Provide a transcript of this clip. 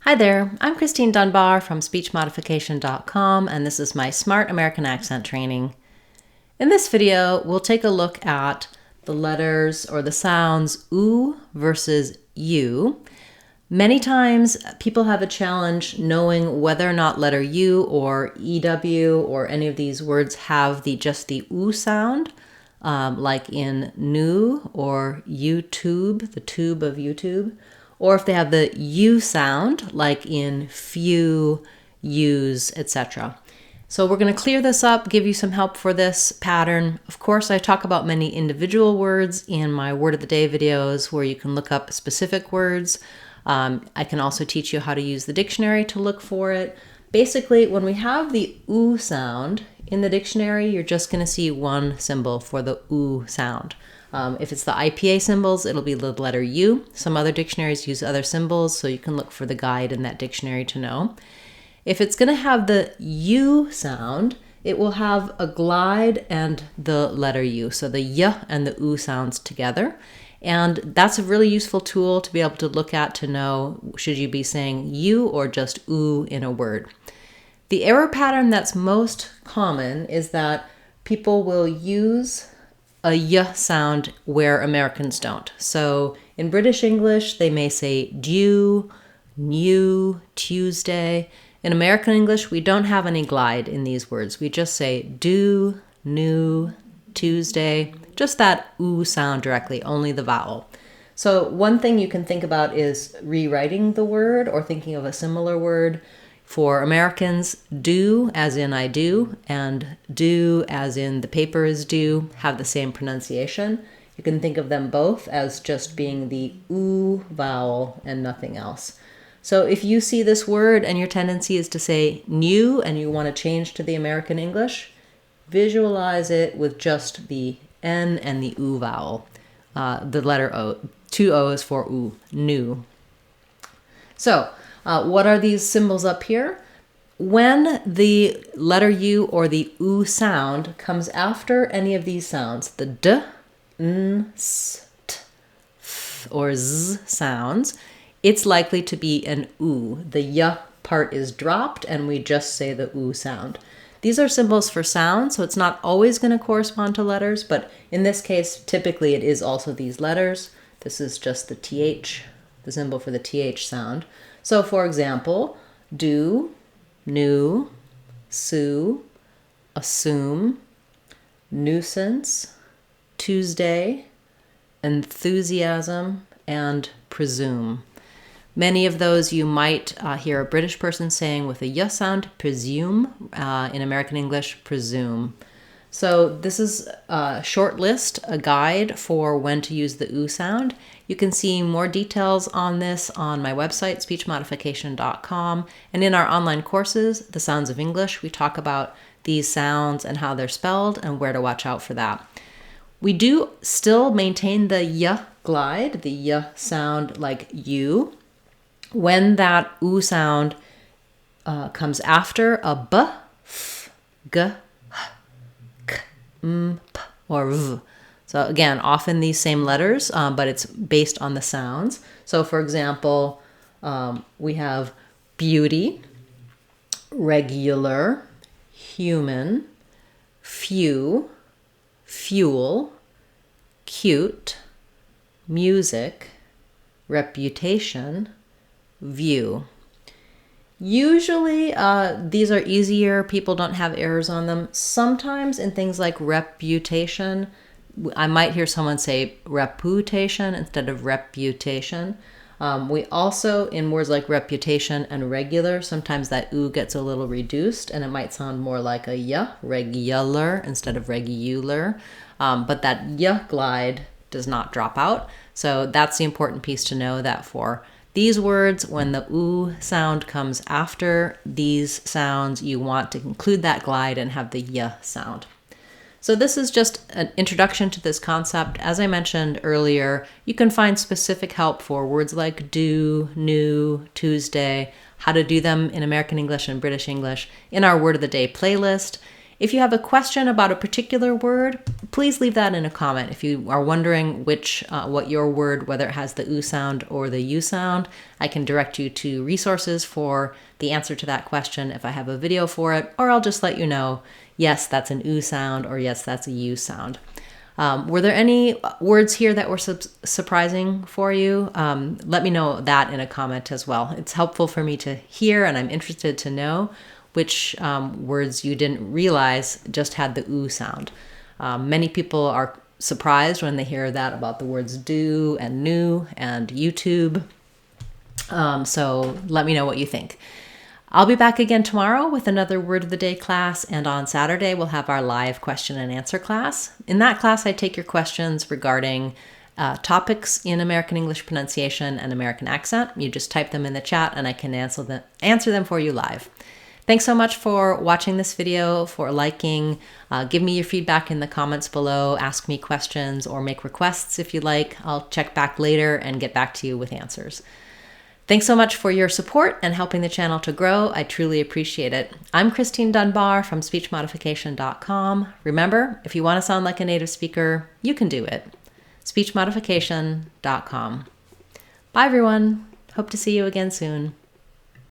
Hi there, I'm Christine Dunbar from speechmodification.com, and this is my Smart American Accent training. In this video, we'll take a look at the letters or the sounds oo versus you. Many times people have a challenge knowing whether or not letter U or EW or any of these words have just the oo sound, like in nyoo or YouTube, the tube of YouTube. Or if they have the U sound, like in few, use, etc. So we're going to clear this up, give you some help for this pattern. Of course, I talk about many individual words in my Word of the Day videos where you can look up specific words. I can also teach you how to use the dictionary to look for it. Basically, when we have the oo sound in the dictionary, you're just going to see one symbol for the oo sound. If it's the IPA symbols, it'll be the letter U. Some other dictionaries use other symbols, so you can look for the guide in that dictionary to know. If it's going to have the U sound, it will have a glide and the letter U, so the Y and the oo sounds together. And that's a really useful tool to be able to look at to know, should you be saying U or just oo in a word. The error pattern that's most common is that people will use a Y sound where Americans don't. So in British English, they may say dew, new, Tuesday. In American English, we don't have any glide in these words. We just say do, new, Tuesday, just that oo sound directly, only the vowel. So one thing you can think about is rewriting the word or thinking of a similar word. For Americans, do as in I do and do as in the paper is due have the same pronunciation. You can think of them both as just being the oo vowel and nothing else. So if you see this word and your tendency is to say new and you want to change to the American English, visualize it with just the N and the oo vowel, the letter O, two O's for oo, new. So what are these symbols up here? When the letter U or the oo sound comes after any of these sounds, the D, N, S, T, Th, or Z sounds, it's likely to be an oo. The Y part is dropped and we just say the oo sound. These are symbols for sound, so it's not always going to correspond to letters, but in this case, typically it is also these letters. This is just the TH, the symbol for the TH sound. So for example, do, new, sue, assume, nuisance, Tuesday, enthusiasm, and presume. Many of those you might hear a British person saying with a Y sound, presume, in American English, presume. So this is a short list, a guide for when to use the oo sound. You can see more details on this on my website, speechmodification.com. And in our online courses, The Sounds of English, we talk about these sounds and how they're spelled and where to watch out for that. We do still maintain the Y glide, the Y sound like you. When that oo sound comes after a B, F, G, P, or V. So again, often these same letters, but it's based on the sounds. So for example, we have beauty, regular, human, few, fuel, cute, music, reputation, view. Usually, these are easier. People don't have errors on them. Sometimes in things like reputation, I might hear someone say reputation instead of reputation. We also, in words like reputation and regular, sometimes that oo gets a little reduced and it might sound more like a Y, regular instead of regular. But that Y glide does not drop out. So that's the important piece to know, that for these words, when the oo sound comes after these sounds, you want to include that glide and have the Y sound. So this is just an introduction to this concept. As I mentioned earlier, you can find specific help for words like do, new, Tuesday, how to do them in American English and British English in our Word of the Day playlist. If you have a question about a particular word, please leave that in a comment. If you are wondering what your word, whether it has the oo sound or the u sound, I can direct you to resources for the answer to that question if I have a video for it, or I'll just let you know, yes, that's an oo sound, or yes, that's a u sound. Were there any words here that were surprising for you? Let me know that in a comment as well. It's helpful for me to hear, and I'm interested to know which words you didn't realize just had the oo sound. Many people are surprised when they hear that about the words do and nyoo and YouTube. So let me know what you think. I'll be back again tomorrow with another Word of the Day class, and on Saturday we'll have our live question and answer class. In that class, I take your questions regarding topics in American English pronunciation and American accent. You just type them in the chat and I can answer them for you live. Thanks so much for watching this video, for liking. Give me your feedback in the comments below, ask me questions or make requests if you like. I'll check back later and get back to you with answers. Thanks so much for your support and helping the channel to grow. I truly appreciate it. I'm Christine Dunbar from speechmodification.com. Remember, if you want to sound like a native speaker, you can do it. speechmodification.com. Bye everyone. Hope to see you again soon.